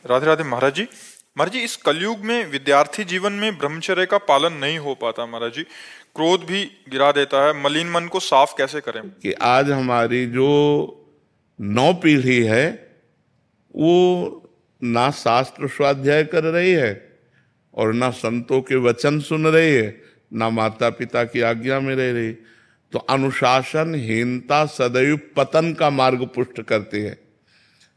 राधे राधे महाराज जी। महाराज जी, इस कलयुग में विद्यार्थी जीवन में ब्रह्मचर्य का पालन नहीं हो पाता महाराज जी। क्रोध भी गिरा देता है। मलिन मन को साफ कैसे करें? कि आज हमारी जो नौ पीढ़ी है वो ना शास्त्र स्वाध्याय कर रही है और ना संतों के वचन सुन रही है, ना माता पिता की आज्ञा में रह रही। तो अनुशासनहीनता सदैव पतन का मार्ग पुष्ट करती है।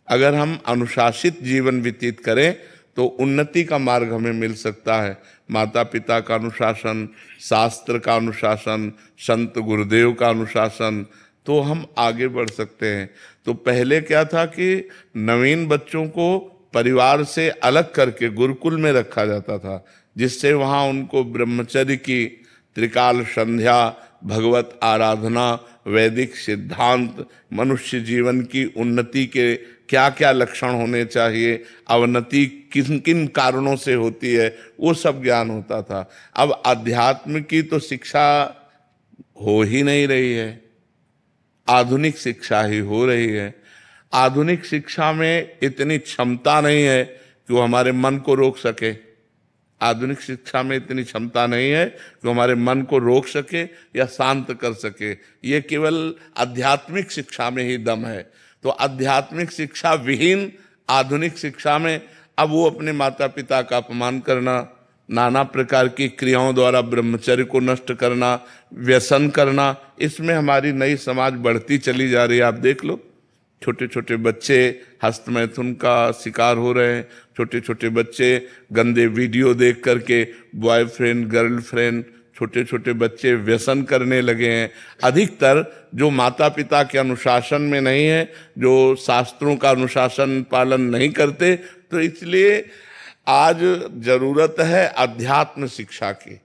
अगर हम अनुशासित जीवन व्यतीत करें तो उन्नति का मार्ग हमें मिल सकता है। माता पिता का अनुशासन, शास्त्र का अनुशासन, संत गुरुदेव का अनुशासन, तो हम आगे बढ़ सकते हैं। तो पहले क्या था कि नवीन बच्चों को परिवार से अलग करके गुरुकुल में रखा जाता था, जिससे वहाँ उनको ब्रह्मचर्य की त्रिकाल संध्या, भगवत आराधना, वैदिक सिद्धांत, मनुष्य जीवन की उन्नति के क्या क्या लक्षण होने चाहिए, अवनति किन किन कारणों से होती है, वो सब ज्ञान होता था। अब अध्यात्म की तो शिक्षा हो ही नहीं रही है, आधुनिक शिक्षा ही हो रही है। आधुनिक शिक्षा में इतनी क्षमता नहीं है कि वो हमारे मन को रोक सके। आधुनिक शिक्षा में इतनी क्षमता नहीं है कि हमारे मन को रोक सके या शांत कर सके। ये केवल आध्यात्मिक शिक्षा में ही दम है। तो आध्यात्मिक शिक्षा विहीन आधुनिक शिक्षा में अब वो अपने माता पिता का अपमान करना, नाना प्रकार की क्रियाओं द्वारा ब्रह्मचर्य को नष्ट करना, व्यसन करना, इसमें हमारी नई समाज बढ़ती चली जा रही है। आप देख लो, छोटे छोटे बच्चे हस्तमैथुन का शिकार हो रहे हैं। छोटे छोटे बच्चे गंदे वीडियो देख करके बॉयफ्रेंड गर्लफ्रेंड, छोटे छोटे बच्चे व्यसन करने लगे हैं। अधिकतर जो माता पिता के अनुशासन में नहीं है, जो शास्त्रों का अनुशासन पालन नहीं करते, तो इसलिए आज जरूरत है अध्यात्म शिक्षा की।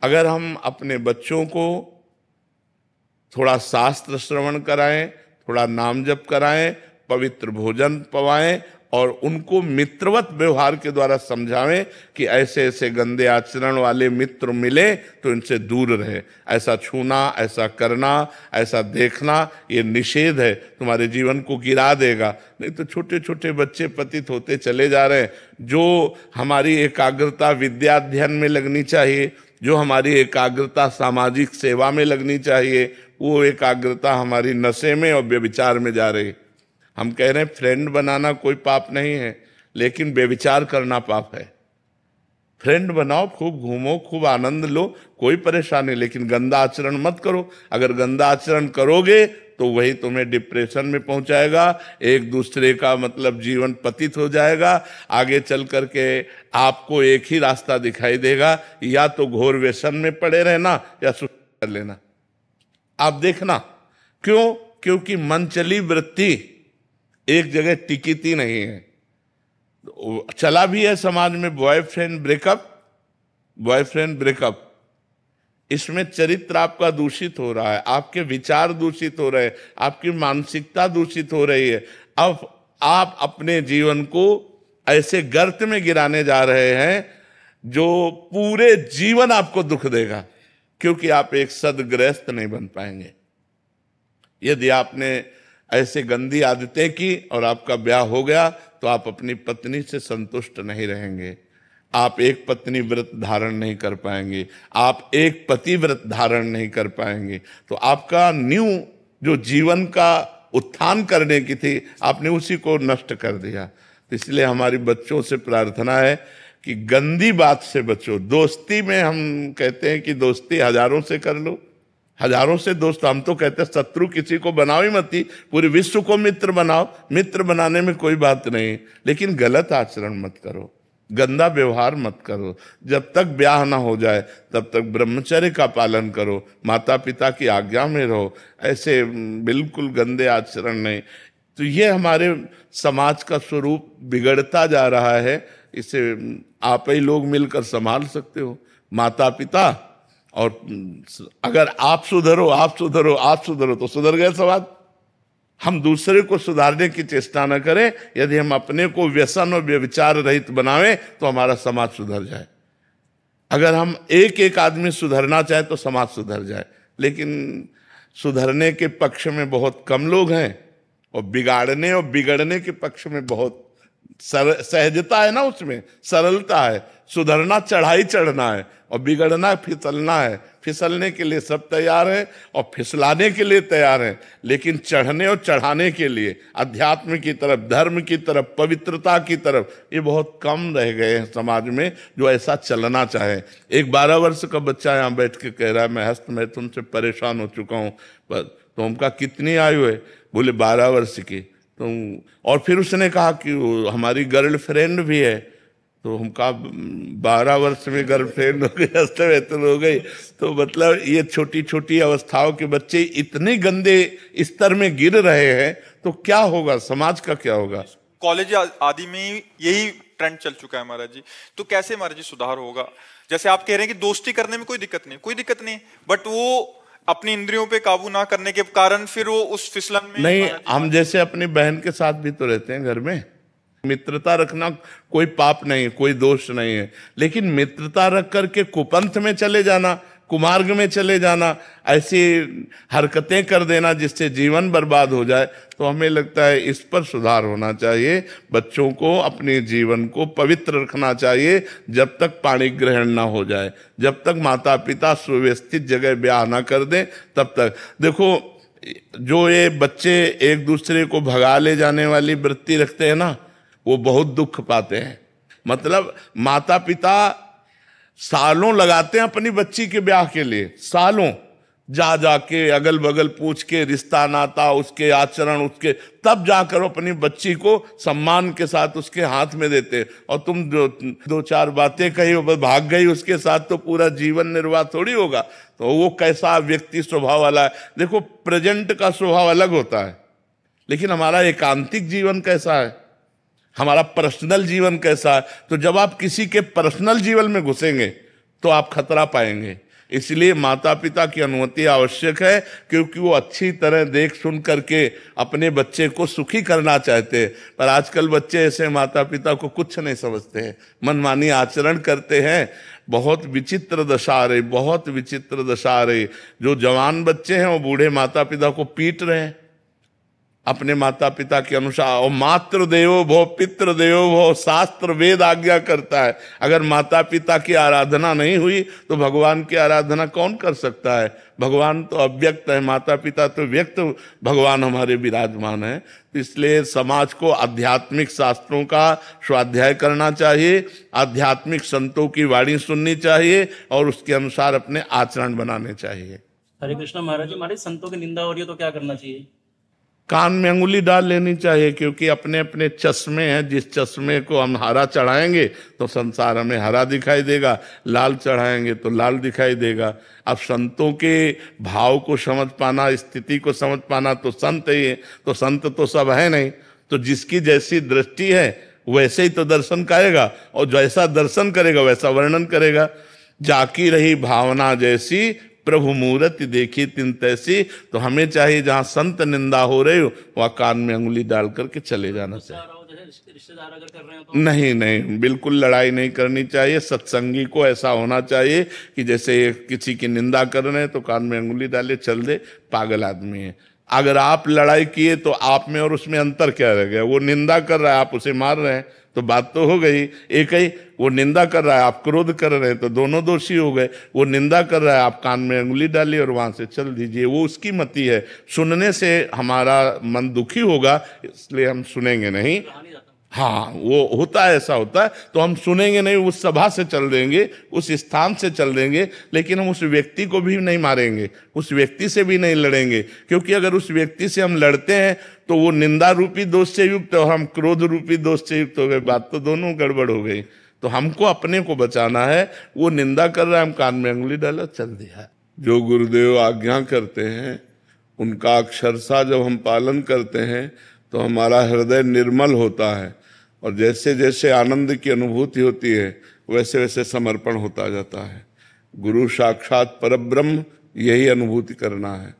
अगर हम अपने बच्चों को थोड़ा शास्त्र श्रवण कराएं, थोड़ा नाम जप कराएं, पवित्र भोजन पवाएं और उनको मित्रवत व्यवहार के द्वारा समझावें कि ऐसे ऐसे गंदे आचरण वाले मित्र मिले तो इनसे दूर रहे। ऐसा छूना, ऐसा करना, ऐसा देखना ये निषेध है, तुम्हारे जीवन को गिरा देगा। नहीं तो छोटे छोटे बच्चे पतित होते चले जा रहे हैं। जो हमारी एकाग्रता विद्याध्ययन में लगनी चाहिए, जो हमारी एकाग्रता सामाजिक सेवा में लगनी चाहिए, वो एकाग्रता हमारी नशे में और व्यभिचार में जा रही। हम कह रहे हैं फ्रेंड बनाना कोई पाप नहीं है, लेकिन व्यभिचार करना पाप है। फ्रेंड बनाओ, खूब घूमो, खूब आनंद लो, कोई परेशानी, लेकिन गंदा आचरण मत करो। अगर गंदा आचरण करोगे तो वही तुम्हें डिप्रेशन में पहुंचाएगा, एक दूसरे का मतलब जीवन पतित हो जाएगा। आगे चल करके आपको एक ही रास्ता दिखाई देगा, या तो घोर व्यसन में पड़े रहना या सुसाइड कर लेना। आप देखना, क्यों? क्योंकि मनचली वृत्ति एक जगह टिकती नहीं है। चला भी है समाज में बॉयफ्रेंड ब्रेकअप, बॉयफ्रेंड ब्रेकअप। इसमें चरित्र आपका दूषित हो रहा है, आपके विचार दूषित हो रहे हैं, आपकी मानसिकता दूषित हो रही है। अब आप अपने जीवन को ऐसे गर्त में गिराने जा रहे हैं जो पूरे जीवन आपको दुख देगा, क्योंकि आप एक सद्गृहस्थ नहीं बन पाएंगे। यदि आपने ऐसे गंदी आदतें की और आपका ब्याह हो गया तो आप अपनी पत्नी से संतुष्ट नहीं रहेंगे। आप एक पत्नी व्रत धारण नहीं कर पाएंगे, आप एक पति व्रत धारण नहीं कर पाएंगे। तो आपका न्यू जो जीवन का उत्थान करने की थी, आपने उसी को नष्ट कर दिया। तो इसलिए हमारी बच्चों से प्रार्थना है कि गंदी बात से बचो। दोस्ती में हम कहते हैं कि दोस्ती हजारों से कर लो, हजारों से दोस्त। हम तो कहते हैं शत्रु किसी को बनाओ ही मत, पूरे विश्व को मित्र बनाओ। मित्र बनाने में कोई बात नहीं, लेकिन गलत आचरण मत करो, गंदा व्यवहार मत करो। जब तक ब्याह ना हो जाए तब तक ब्रह्मचर्य का पालन करो, माता पिता की आज्ञा में रहो, ऐसे बिल्कुल गंदे आचरण नहीं। तो ये हमारे समाज का स्वरूप बिगड़ता जा रहा है। इसे आप ही लोग मिलकर संभाल सकते हो, माता पिता। और अगर आप सुधरो, आप सुधरो, आप सुधरो तो सुधर गए समाज। हम दूसरे को सुधारने की चेष्टा न करें। यदि हम अपने को व्यसन और व्यभिचार रहित बनावें तो हमारा समाज सुधर जाए। अगर हम एक एक आदमी सुधरना चाहे तो समाज सुधर जाए, लेकिन सुधरने के पक्ष में बहुत कम लोग हैं और बिगाड़ने और बिगड़ने के पक्ष में बहुत सहजता है ना, उसमें सरलता है। सुधरना चढ़ाई चढ़ना है, और बिगड़ना फिसलना है। फिसलने के लिए सब तैयार है और फिसलाने के लिए तैयार है, लेकिन चढ़ने और चढ़ाने के लिए अध्यात्म की तरफ, धर्म की तरफ, पवित्रता की तरफ ये बहुत कम रह गए हैं समाज में, जो ऐसा चलना चाहे। एक 12 वर्ष का बच्चा यहाँ बैठ के कह रहा है मैं हस्त मैथुन से परेशान हो चुका हूँ। तो उनका कितनी आयु है? बोले 12 वर्ष की। तो और फिर उसने कहा कि हमारी गर्लफ्रेंड भी है। तो हम कहा 12 वर्ष में गर्लफ्रेंड हो गई, हस्त मैथुन हो गई। तो मतलब ये छोटी छोटी अवस्थाओं के बच्चे इतने गंदे स्तर में गिर रहे हैं, तो क्या होगा, समाज का क्या होगा? कॉलेज आदि में यही ट्रेंड चल चुका है महाराज जी। तो कैसे महाराज जी सुधार होगा? जैसे आप कह रहे हैं कि दोस्ती करने में कोई दिक्कत नहीं, बट वो अपनी इंद्रियों पे काबू ना करने के कारण फिर वो उस फिसलन में नहीं। हम जैसे अपनी बहन के साथ भी तो रहते हैं घर में, मित्रता रखना कोई पाप नहीं, कोई दोष नहीं है। लेकिन मित्रता रख करके कुपंथ में चले जाना, कुमार्ग में चले जाना, ऐसी हरकतें कर देना जिससे जीवन बर्बाद हो जाए, तो हमें लगता है इस पर सुधार होना चाहिए। बच्चों को अपने जीवन को पवित्र रखना चाहिए जब तक पाणी ग्रहण ना हो जाए, जब तक माता पिता सुव्यवस्थित जगह ब्याह ना कर दें, तब तक। देखो, जो ये बच्चे एक दूसरे को भगा ले जाने वाली वृत्ति रखते हैं ना, वो बहुत दुख पाते हैं। मतलब माता पिता सालों लगाते हैं अपनी बच्ची के ब्याह के लिए, सालों जा जाके अगल बगल पूछ के रिश्ता नाता, उसके आचरण, उसके, तब जाकर अपनी बच्ची को सम्मान के साथ उसके हाथ में देते। और तुम जो 2-4 बातें कही भाग गई उसके साथ, तो पूरा जीवन निर्वाह थोड़ी होगा। तो वो कैसा व्यक्ति स्वभाव वाला है? देखो, प्रेजेंट का स्वभाव अलग होता है, लेकिन हमारा एकांतिक जीवन कैसा है, हमारा पर्सनल जीवन कैसा है? तो जब आप किसी के पर्सनल जीवन में घुसेंगे तो आप खतरा पाएंगे। इसलिए माता पिता की अनुमति आवश्यक है, क्योंकि वो अच्छी तरह देख सुन करके अपने बच्चे को सुखी करना चाहते हैं। पर आजकल बच्चे ऐसे माता पिता को कुछ नहीं समझते हैं, मनमानी आचरण करते हैं। बहुत विचित्र दशा आ रही, बहुत विचित्र दशा आ रही। जो जवान बच्चे हैं वो बूढ़े माता पिता को पीट रहे हैं अपने माता पिता के अनुसार। और मातृ देवो भव पितृ देवो भव, शास्त्र वेद आज्ञा करता है। अगर माता पिता की आराधना नहीं हुई तो भगवान की आराधना कौन कर सकता है? भगवान तो अव्यक्त है, माता पिता तो व्यक्त भगवान हमारे विराजमान है। तो इसलिए समाज को आध्यात्मिक शास्त्रों का स्वाध्याय करना चाहिए, आध्यात्मिक संतों की वाणी सुननी चाहिए और उसके अनुसार अपने आचरण बनाने चाहिए। हरे कृष्ण महाराज जी, हमारे संतों की निंदा हो रही है तो क्या करना चाहिए? कान में अंगुली डाल लेनी चाहिए, क्योंकि अपने अपने चश्मे हैं। जिस चश्मे को हम हरा चढ़ाएंगे तो संसार हमें हरा दिखाई देगा, लाल चढ़ाएंगे तो लाल दिखाई देगा। अब संतों के भाव को समझ पाना, स्थिति को समझ पाना, तो संत ही है। तो संत तो सब है नहीं, तो जिसकी जैसी दृष्टि है वैसे ही तो दर्शन करेगा, और जैसा दर्शन करेगा वैसा वर्णन करेगा। जाकी रही भावना जैसी, प्रभु मूर्ति देखी तिन तैसी। तो हमें चाहिए जहां संत निंदा हो रही हो वहां कान में अंगुली डाल करके चले जाना चाहिए। रिश्तेदार अगर कर रहे हैं तो नहीं, बिल्कुल लड़ाई नहीं करनी चाहिए। सत्संगी को ऐसा होना चाहिए कि जैसे किसी की निंदा कर रहे हैं तो कान में अंगुली डाले, चल दे, पागल आदमी है। अगर आप लड़ाई किए तो आप में और उसमें अंतर क्या रह गया? वो निंदा कर रहा है, आप उसे मार रहे हैं, तो बात तो हो गई एक ही। वो निंदा कर रहा है, आप क्रोध कर रहे हैं, तो दोनों दोषी हो गए। वो निंदा कर रहा है, आप कान में अंगुली डालिए और वहां से चल दीजिए। वो उसकी मति है। सुनने से हमारा मन दुखी होगा, इसलिए हम सुनेंगे नहीं। हाँ, वो होता है, ऐसा होता है। तो हम सुनेंगे नहीं, उस सभा से चल देंगे, उस स्थान से चल देंगे, लेकिन हम उस व्यक्ति को भी नहीं मारेंगे, उस व्यक्ति से भी नहीं लड़ेंगे। क्योंकि अगर उस व्यक्ति से हम लड़ते हैं तो वो निंदा रूपी दोष से युक्त और हम क्रोध रूपी दोष से युक्त हो गए, बात तो दोनों गड़बड़ हो गई। तो हमको अपने को बचाना है। वो निंदा कर रहा है, हम कान में अंगुली डाला, चल दिया। जो गुरुदेव आज्ञा करते हैं उनका अक्षरशः जब हम पालन करते हैं तो हमारा हृदय निर्मल होता है, और जैसे जैसे आनंद की अनुभूति होती है वैसे वैसे समर्पण होता जाता है। गुरु साक्षात परब्रह्म, यही अनुभूति करना है।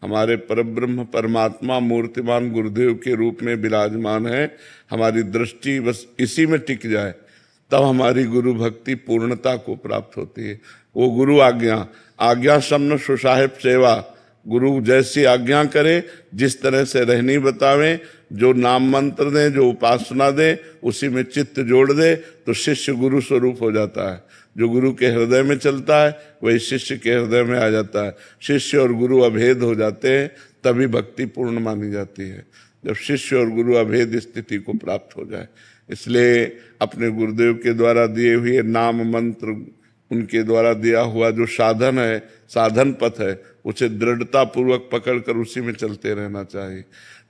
हमारे परब्रह्म परमात्मा मूर्तिमान गुरुदेव के रूप में विराजमान है। हमारी दृष्टि बस इसी में टिक जाए, तब हमारी गुरु भक्ति पूर्णता को प्राप्त होती है। वो गुरु आज्ञा सम्न सुसाहिब सेवा। गुरु जैसी आज्ञा करे, जिस तरह से रहनी बतावें, जो नाम मंत्र दें, जो उपासना दें, उसी में चित्त जोड़ दे तो शिष्य गुरु स्वरूप हो जाता है। जो गुरु के हृदय में चलता है वही शिष्य के हृदय में आ जाता है। शिष्य और गुरु अभेद हो जाते हैं, तभी भक्ति पूर्ण मानी जाती है, जब शिष्य और गुरु अभेद स्थिति को प्राप्त हो जाए। इसलिए अपने गुरुदेव के द्वारा दिए हुए नाम मंत्र, उनके द्वारा दिया हुआ जो साधन है, साधन पथ है, उसे दृढ़ता पूर्वक पकड़कर उसी में चलते रहना चाहिए।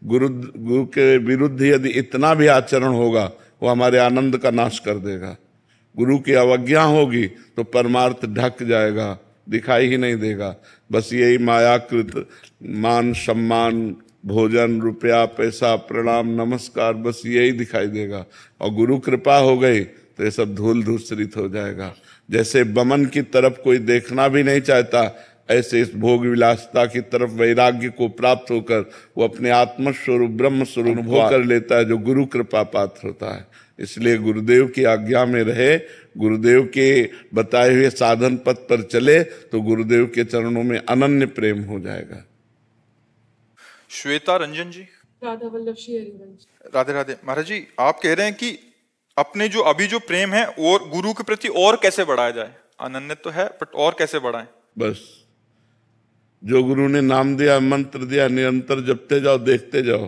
गुरु के विरुद्ध यदि इतना भी आचरण होगा, वो हमारे आनंद का नाश कर देगा। गुरु की अवज्ञा होगी तो परमार्थ ढक जाएगा, दिखाई ही नहीं देगा। बस यही मायाकृत मान सम्मान, भोजन, रुपया, पैसा, प्रणाम, नमस्कार, बस यही दिखाई देगा। और गुरु कृपा हो गई तो ये सब धूल धूसरित हो जाएगा। जैसे बमन की तरफ कोई देखना भी नहीं चाहता, ऐसे इस भोग विलासता की तरफ वैराग्य को प्राप्त होकर वो अपने आत्मस्वरूप ब्रह्म स्वरूप अनुभव कर लेता है, जो गुरु कृपा पात्र होता है। इसलिए गुरुदेव की आज्ञा में रहे, गुरुदेव के बताए हुए साधन पथ पर चले तो गुरुदेव के चरणों में अनन्य प्रेम हो जाएगा। श्वेता रंजन जी। राधा वल्लभ श्री हरिवंश। राधे राधे। महाराज जी, आप कह रहे हैं कि अपने जो अभी जो प्रेम है और गुरु के प्रति और कैसे बढ़ाया जाए? अनन्य तो है, बट और कैसे बढ़ाएं? बस जो गुरु ने नाम दिया, मंत्र दिया, निरंतर जपते जाओ, देखते जाओ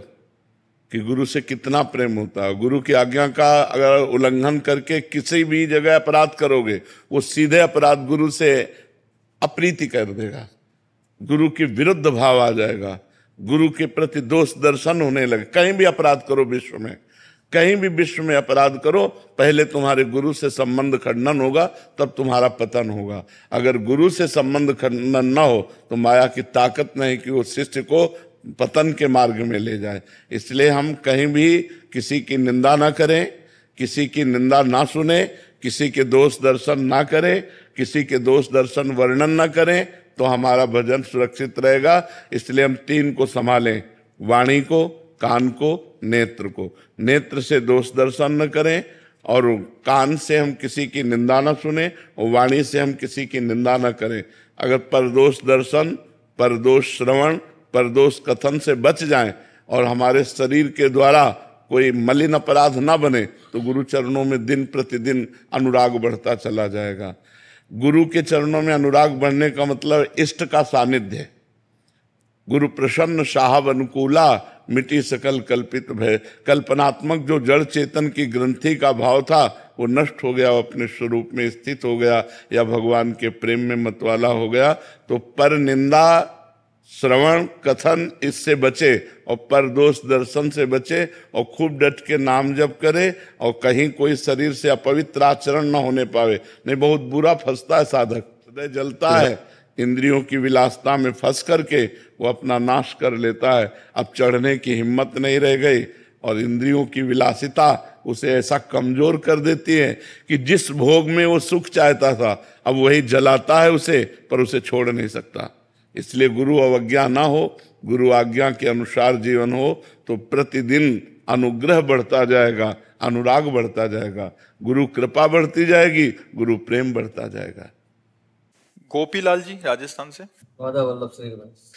कि गुरु से कितना प्रेम होता है। गुरु की आज्ञा का अगर उल्लंघन करके किसी भी जगह अपराध करोगे, वो सीधे अपराध गुरु से अप्रीति कर देगा, गुरु के विरुद्ध भाव आ जाएगा, गुरु के प्रति दोष दर्शन होने लगे। कहीं भी अपराध करो विश्व में, कहीं भी विश्व में अपराध करो, पहले तुम्हारे गुरु से संबंध खंडन होगा, तब तुम्हारा पतन होगा। अगर गुरु से संबंध खंडन न हो तो माया की ताकत नहीं कि वो शिष्य को पतन के मार्ग में ले जाए। इसलिए हम कहीं भी किसी की निंदा ना करें, किसी की निंदा ना सुने, किसी के दोष दर्शन ना करें, किसी के दोष दर्शन वर्णन ना करें, तो हमारा भजन सुरक्षित रहेगा। इसलिए हम तीन को संभालें, वाणी को, कान को, नेत्र को। नेत्र से दोष दर्शन न करें, और कान से हम किसी की निंदा न सुने, और वाणी से हम किसी की निंदा न करें। अगर परदोष दर्शन, परदोष श्रवण, परदोष कथन से बच जाएं और हमारे शरीर के द्वारा कोई मलिन अपराध न बने, तो गुरु चरणों में दिन प्रतिदिन अनुराग बढ़ता चला जाएगा। गुरु के चरणों में अनुराग बढ़ने का मतलब इष्ट का सानिध्य। गुरु प्रसन्न साहब अनुकूला, मिटी सकल कल्पित भय। कल्पनात्मक जो जड़ चेतन की ग्रंथि का भाव था वो नष्ट हो गया, अपने स्वरूप में स्थित हो गया, या भगवान के प्रेम में मतवाला हो गया। तो पर निंदा, श्रवण, कथन इससे बचे, और परदोष दर्शन से बचे, और खूब डट के नाम जप करे, और कहीं कोई शरीर से अपवित्र आचरण न होने पावे। नहीं, बहुत बुरा फंसता है साधक, हृदय जलता है, इंद्रियों की विलासता में फंस करके वो अपना नाश कर लेता है। अब चढ़ने की हिम्मत नहीं रह गई, और इंद्रियों की विलासिता उसे ऐसा कमजोर कर देती है कि जिस भोग में वो सुख चाहता था, अब वही जलाता है उसे, पर उसे छोड़ नहीं सकता। इसलिए गुरु अवज्ञा ना हो, गुरु आज्ञा के अनुसार जीवन हो, तो प्रतिदिन अनुग्रह बढ़ता जाएगा, अनुराग बढ़ता जाएगा, गुरु कृपा बढ़ती जाएगी, गुरु प्रेम बढ़ता जाएगा। गोपीलाल जी राजस्थान से। राधा वल्लभ श्री हरिवंश।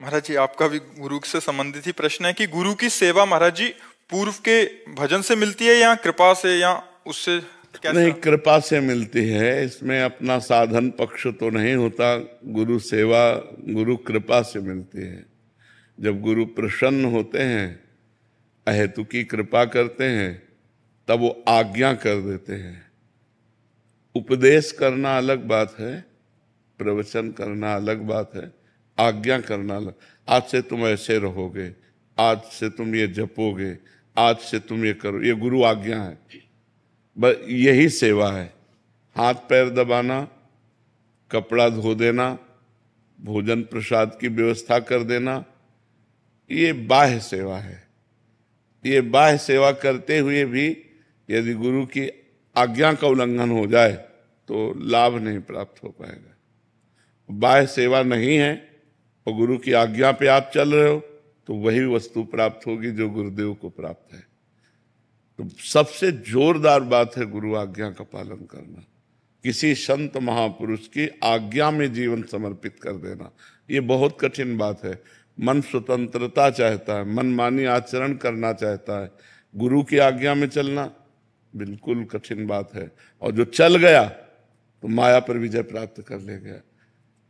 महाराज जी, आपका भी गुरु से संबंधित ही प्रश्न है कि गुरु की सेवा महाराज जी पूर्व के भजन से मिलती है या कृपा से, या उससे कैसा? नहीं, कृपा से मिलती है। इसमें अपना साधन पक्ष तो नहीं होता। गुरु सेवा गुरु कृपा से मिलती है। जब गुरु प्रसन्न होते हैं, अहेतुकी कृपा करते हैं, तब वो आज्ञा कर देते हैं। उपदेश करना अलग बात है, प्रवचन करना अलग बात है, आज्ञा करना अलग। आज से तुम ऐसे रहोगे, आज से तुम ये जपोगे, आज से तुम ये करो, ये गुरु आज्ञा है। बस यही सेवा है। हाथ पैर दबाना, कपड़ा धो देना, भोजन प्रसाद की व्यवस्था कर देना, ये बाह्य सेवा है। ये बाह्य सेवा करते हुए भी यदि गुरु की आज्ञा का उल्लंघन हो जाए तो लाभ नहीं प्राप्त हो पाएगा। बाह्य सेवा नहीं है और गुरु की आज्ञा पे आप चल रहे हो, तो वही वस्तु प्राप्त होगी जो गुरुदेव को प्राप्त है। तो सबसे जोरदार बात है गुरु आज्ञा का पालन करना, किसी संत महापुरुष की आज्ञा में जीवन समर्पित कर देना। ये बहुत कठिन बात है। मन स्वतंत्रता चाहता है, मनमानी आचरण करना चाहता है। गुरु की आज्ञा में चलना बिल्कुल कठिन बात है, और जो चल गया तो माया पर विजय प्राप्त कर ले गया।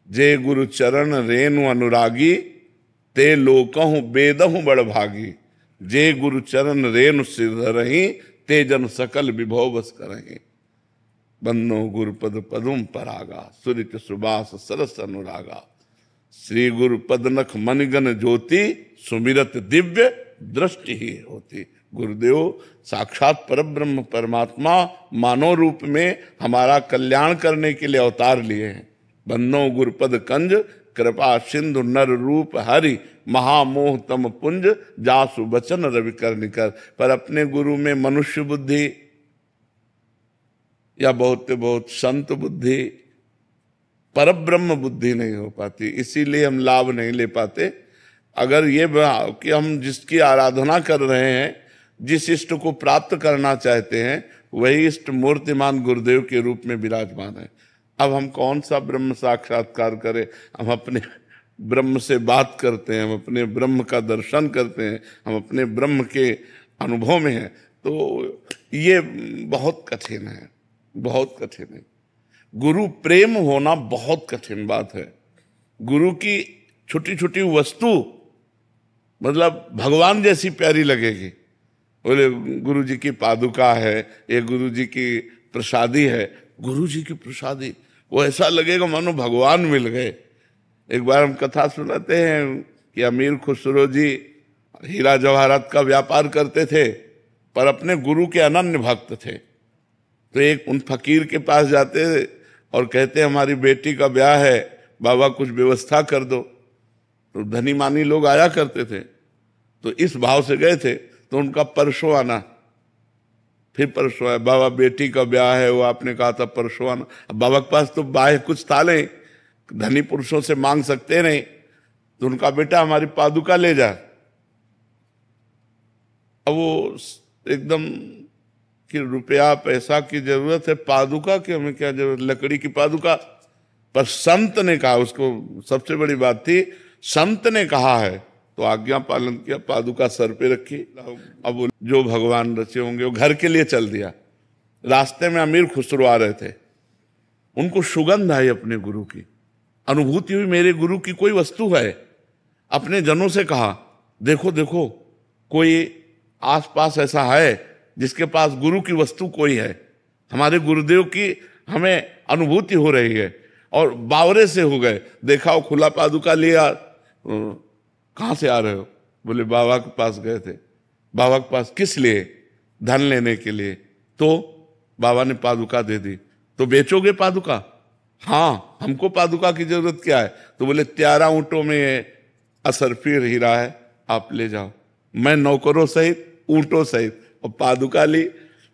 जे गुरु चरण रेणु अनुरागी, ते लोकहु बेदहु बड़ भागी। जे गुरु चरण रेणु सिर रही, ते जन सकल विभव बस करही। बन्नो गुरुपद पदुम परागा, सुरित सुबास सरस अनुरागा। श्री गुरु पदनख मनगन ज्योति, सुमिरत दिव्य दृष्टि ही होती। गुरुदेव साक्षात परब्रह्म परमात्मा मानव रूप में हमारा कल्याण करने के लिए अवतार लिए हैं। बन्नो गुरुपद कंज, कृपा सिंधु नर रूप हरि। महामोह तम पुंज, जासु बचन रवि कर निकर। पर अपने गुरु में मनुष्य बुद्धि या बहुत संत बुद्धि, परब्रह्म बुद्धि नहीं हो पाती, इसीलिए हम लाभ नहीं ले पाते। अगर ये कि हम जिसकी आराधना कर रहे हैं, जिस इष्ट को प्राप्त करना चाहते हैं, वही इष्ट मूर्तिमान गुरुदेव के रूप में विराजमान है। अब हम कौन सा ब्रह्म साक्षात्कार करें? हम अपने ब्रह्म से बात करते हैं, हम अपने ब्रह्म का दर्शन करते हैं, हम अपने ब्रह्म के अनुभव में हैं। तो ये बहुत कठिन है, बहुत कठिन है। गुरु प्रेम होना बहुत कठिन बात है। गुरु की छोटी छोटी वस्तु मतलब भगवान जैसी प्यारी लगेगी। बोले गुरु जी की पादुका है, ये गुरु जी की प्रसादी है। गुरु जी की प्रसादी वो ऐसा लगेगा मानो भगवान मिल गए। एक बार हम कथा सुनाते हैं कि अमीर खुसरो जी हीरा जवाहरात का व्यापार करते थे, पर अपने गुरु के अनन्य भक्त थे। तो एक उन फकीर के पास जाते और कहते हमारी बेटी का ब्याह है, बाबा कुछ व्यवस्था कर दो। तो धनी मानी लोग आया करते थे, तो इस भाव से गए थे। तो उनका परसों आना, फिर परसों आया, बाबा बेटी का ब्याह है, वो आपने कहा था परसों आना। अब बाबा के पास तो बाह्य कुछ था नहीं, धनी पुरुषों से मांग सकते नहीं। तो उनका बेटा हमारी पादुका ले जा। अब वो एकदम कि रुपया पैसा की जरूरत है, पादुका की हमें क्या जरूरत, लकड़ी की पादुका। पर संत ने कहा, उसको सबसे बड़ी बात थी, संत ने कहा है तो आज्ञा पालन किया, पादुका सर पे रखी। अब वो जो भगवान रचे होंगे वो घर के लिए चल दिया। रास्ते में अमीर खुसरो आ रहे थे, उनको सुगंध आई अपने गुरु की, अनुभूति हुई मेरे गुरु की कोई वस्तु है। अपने जनों से कहा देखो देखो कोई आसपास ऐसा है जिसके पास गुरु की वस्तु कोई है, हमारे गुरुदेव की हमें अनुभूति हो रही है। और बावरे से हो गए, देखा वो खुला पादुका लिया। कहाँ से आ रहे हो? बोले बाबा के पास गए थे। बाबा के पास किस लिए? धन लेने के लिए। तो बाबा ने पादुका दे दी। तो बेचोगे पादुका? हाँ, हमको पादुका की जरूरत क्या है? तो बोले 13 ऊंटों में असरफी हीरा है, आप ले जाओ। मैं नौकरों सहित ऊंटों सहित और पादुका ली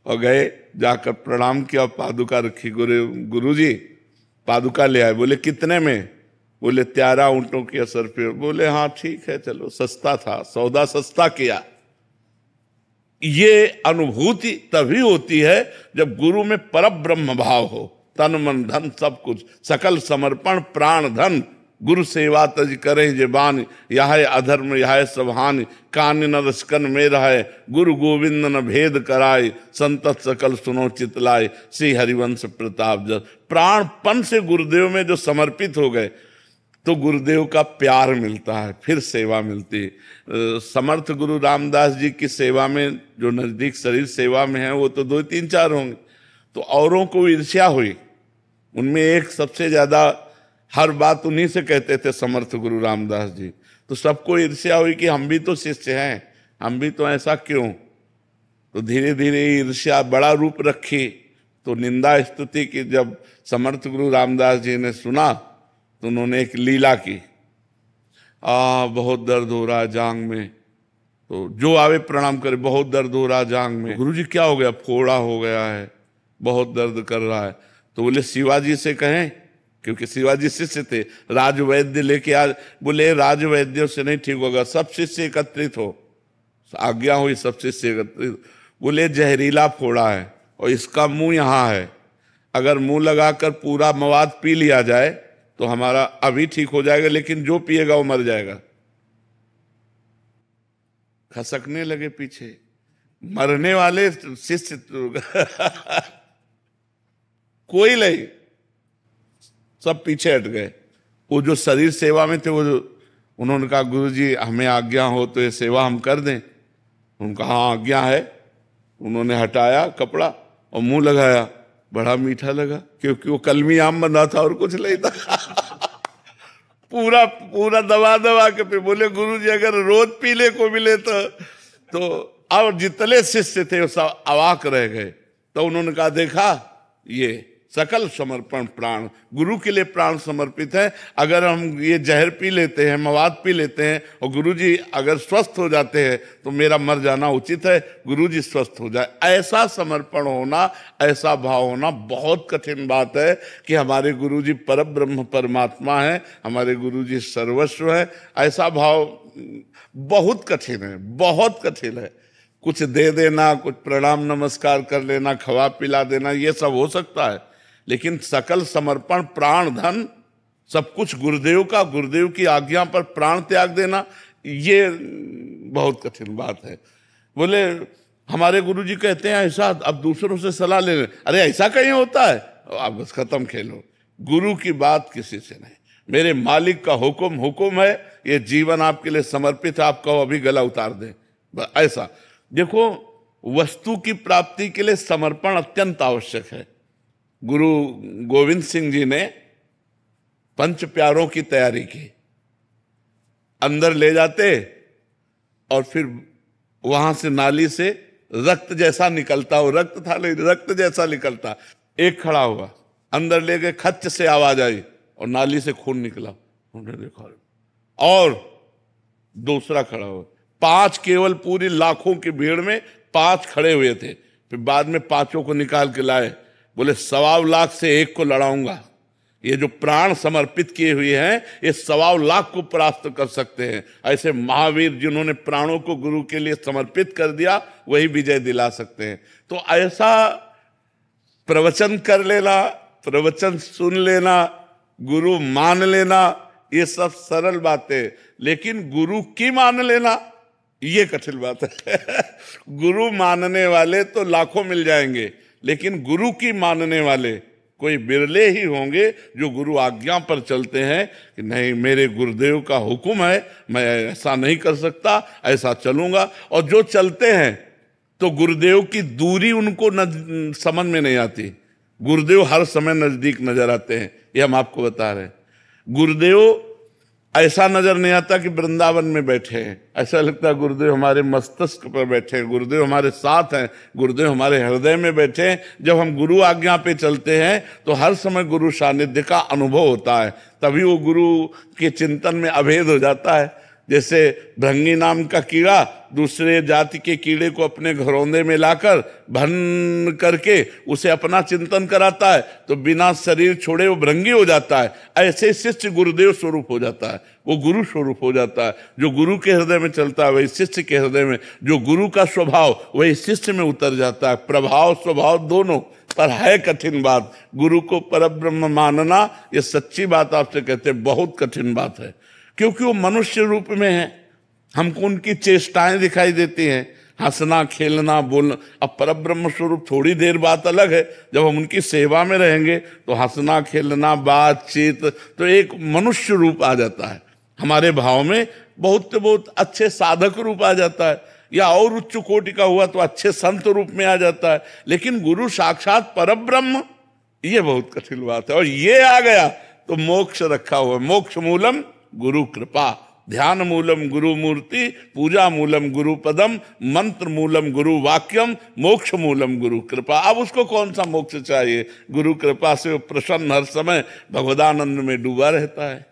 और गए, जाकर प्रणाम किया, पादुका रखी। गुरु जी पादुका ले आए। बोले कितने में? बोले 13 ऊंटों की असरफी। बोले हाँ ठीक है, चलो सस्ता था, सौदा सस्ता किया। ये अनुभूति तभी होती है जब गुरु में परब्रह्म भाव हो, तन मन धन सब कुछ, सकल समर्पण प्राण धन। गुरु सेवा तज करे जेबान, यह अधर्म यह सब हानि, कान न रसकन में रहे, गुरु गोविंद न भेद कराए, संतत सकल सुनो चितलाए, श्री हरिवंश प्रताप जस। प्राणपन से गुरुदेव में जो समर्पित हो गए तो गुरुदेव का प्यार मिलता है, फिर सेवा मिलती है। समर्थ गुरु रामदास जी की सेवा में जो नजदीक शरीर सेवा में है वो तो 2 3 4 होंगे। तो औरों को ईर्ष्या हुई, उनमें एक सबसे ज्यादा हर बात उन्हीं से कहते थे समर्थ गुरु रामदास जी। तो सबको ईर्ष्या हुई कि हम भी तो शिष्य हैं, हम भी तो ऐसा क्यों। तो धीरे धीरे ईर्ष्या बड़ा रूप रखी। तो निंदा स्तुति की जब समर्थ गुरु रामदास जी ने सुना तो उन्होंने एक लीला की, बहुत दर्द हो रहा है जांग में। तो जो आवे प्रणाम करे, बहुत दर्द हो रहा है जांग में। गुरु जी क्या हो गया? फोड़ा हो गया है, बहुत दर्द कर रहा है। तो बोले शिवाजी से कहें, क्योंकि शिवाजी शिष्य थे, राजवैद्य लेके आ। बोले राजवैद्यों से नहीं ठीक होगा, सब शिष्य एकत्रित हो। आज्ञा हुई, सब शिष्य एकत्रित। बोले जहरीला फोड़ा है और इसका मुंह यहाँ है, अगर मुंह लगाकर पूरा मवाद पी लिया जाए तो हमारा अभी ठीक हो जाएगा, लेकिन जो पिएगा वो मर जाएगा। खसकने लगे पीछे, मरने वाले शिष्य कोई नहीं, सब पीछे हट गए। वो जो शरीर सेवा में थे, वो उन्होंने कहा गुरुजी हमें आज्ञा हो तो ये सेवा हम कर दें। उनका हाँ आज्ञा है। उन्होंने हटाया कपड़ा और मुंह लगाया, बड़ा मीठा लगा, क्योंकि वो कलमी आम बना था और कुछ नहीं था। पूरा पूरा दबा दबा के फिर बोले गुरुजी अगर रोज पीले को मिले तो और जितने शिष्य थे वो सब अवाक रह गए। तो उन्होंने कहा देखा, ये सकल समर्पण प्राण, गुरु के लिए प्राण समर्पित है। अगर हम ये जहर पी लेते हैं, मवाद पी लेते हैं और गुरुजी अगर स्वस्थ हो जाते हैं तो मेरा मर जाना उचित है, गुरुजी स्वस्थ हो जाए। ऐसा समर्पण होना, ऐसा भाव होना बहुत कठिन बात है कि हमारे गुरुजी परब्रह्म परमात्मा है, हमारे गुरुजी सर्वस्व है। ऐसा भाव बहुत कठिन है, बहुत कठिन है। कुछ दे देना, कुछ प्रणाम नमस्कार कर लेना, खवा पिला देना, ये सब हो सकता है, लेकिन सकल समर्पण प्राण धन सब कुछ गुरुदेव का, गुरुदेव की आज्ञा पर प्राण त्याग देना, ये बहुत कठिन बात है। बोले हमारे गुरुजी कहते हैं ऐसा, अब दूसरों से सलाह ले लें। अरे ऐसा कहीं होता है? अब बस खत्म खेलो। गुरु की बात किसी से नहीं, मेरे मालिक का हुक्म हुक्म है, ये जीवन आपके लिए समर्पित है, आप कहो अभी गला उतार दें, ऐसा। देखो, वस्तु की प्राप्ति के लिए समर्पण अत्यंत आवश्यक है। गुरु गोविंद सिंह जी ने पंच प्यारों की तैयारी की, अंदर ले जाते और फिर वहां से नाली से रक्त जैसा निकलता, वो रक्त था नहीं, रक्त जैसा निकलता। एक खड़ा हुआ, अंदर ले गए, खच्च से आवाज आई और नाली से खून निकला। उन्होंने देखा, और दूसरा खड़ा हुआ। 5 केवल पूरी लाखों की भीड़ में 5 खड़े हुए थे। फिर बाद में 5 को निकाल के लाए, बोले 1.25 लाख से 1 को लड़ाऊंगा। ये जो प्राण समर्पित किए हुए हैं, ये 1.25 लाख को परास्त कर सकते हैं। ऐसे महावीर जिन्होंने प्राणों को गुरु के लिए समर्पित कर दिया, वही विजय दिला सकते हैं। तो ऐसा प्रवचन कर लेना, प्रवचन सुन लेना, गुरु मान लेना, ये सब सरल बातें, लेकिन गुरु की मान लेना ये कठिन बात है। गुरु मानने वाले तो लाखों मिल जाएंगे, लेकिन गुरु की मानने वाले कोई बिरले ही होंगे जो गुरु आज्ञा पर चलते हैं कि नहीं, मेरे गुरुदेव का हुक्म है, मैं ऐसा नहीं कर सकता, ऐसा चलूंगा। और जो चलते हैं तो गुरुदेव की दूरी उनको समझ में नहीं आती, गुरुदेव हर समय नजदीक नजर आते हैं। ये हम आपको बता रहे हैं। गुरुदेव ऐसा नजर नहीं आता कि वृंदावन में बैठे हैं, ऐसा लगता है गुरुदेव हमारे मस्तिष्क पर बैठे हैं, गुरुदेव हमारे साथ हैं, गुरुदेव हमारे हृदय में बैठे हैं। जब हम गुरु आज्ञा पे चलते हैं तो हर समय गुरु सानिध्य का अनुभव होता है, तभी वो गुरु के चिंतन में अभेद हो जाता है। जैसे भृंगी नाम का कीड़ा दूसरे जाति के कीड़े को अपने घरौंदे में लाकर भन करके उसे अपना चिंतन कराता है, तो बिना शरीर छोड़े वो भृंगी हो जाता है। ऐसे शिष्य गुरुदेव स्वरूप हो जाता है, वो गुरु स्वरूप हो जाता है। जो गुरु के हृदय में चलता है वही शिष्य के हृदय में, जो गुरु का स्वभाव वही शिष्य में उतर जाता है। प्रभाव स्वभाव दोनों, पर है कठिन बात। गुरु को परब्रह्म मानना, ये सच्ची बात आपसे कहते हैं, बहुत कठिन बात है, क्योंकि वो मनुष्य रूप में है। हमको उनकी चेष्टाएं दिखाई देती हैं, हंसना खेलना बोलना। अब परब्रह्म स्वरूप थोड़ी देर बात अलग है, जब हम उनकी सेवा में रहेंगे तो हंसना खेलना बातचीत तो एक मनुष्य रूप आ जाता है हमारे भाव में, बहुत अच्छे साधक रूप आ जाता है, या और उच्च कोटि का हुआ तो अच्छे संत रूप में आ जाता है। लेकिन गुरु साक्षात परब्रह्म, ये बहुत कठिन बात है। और ये आ गया तो मोक्ष रखा हुआ। मोक्ष मूलम गुरु कृपा, ध्यान मूलम गुरु मूर्ति, पूजा मूलम गुरु पदम, मंत्र मूलम गुरु वाक्यम, मोक्ष मूलम गुरु कृपा। अब उसको कौन सा मोक्ष चाहिए? गुरु कृपा से वो प्रसन्न हर समय भगवदानंद में डूबा रहता है।